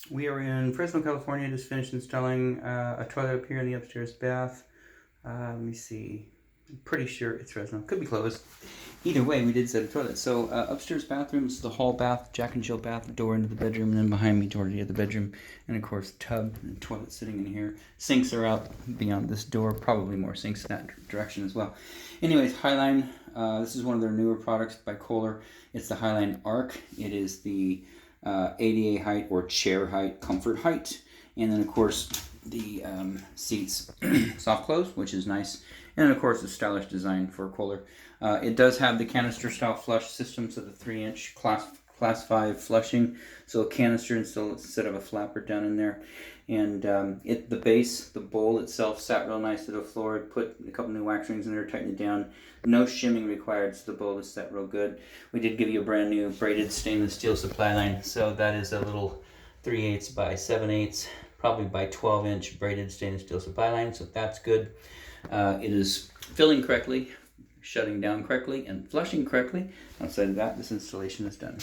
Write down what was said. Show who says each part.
Speaker 1: We are in Fresno, California. Just finished installing a toilet up here in the upstairs bath. Let me see. I'm pretty sure it's Fresno. Could be Clovis. Either way, we did set a toilet. So upstairs bathroom is the hall bath, Jack and Jill bath, door into the bedroom, and then behind me, door to the other bedroom, and of course tub and toilet sitting in here. Sinks are out beyond this door. Probably more sinks in that direction as well. Anyways, Highline. This is one of their newer products by Kohler. It's the Highline Arc. It is the ADA height or chair height, comfort height, and then of course the seats soft close, which is nice, and then of course the stylish design for Kohler. It does have the canister style flush system, so the 3-inch class 5 flushing, so a canister instead of a flapper down in there. And the base, the bowl itself sat real nice to the floor. Put a couple new wax rings in there, tighten it down. No shimming required, so the bowl is set real good. We did give you a brand new braided stainless steel supply line, so that is a little 3/8 by 7/8, probably by 12-inch braided stainless steel supply line, so that's good. It is filling correctly, shutting down correctly, and flushing correctly. Outside of that, this installation is done.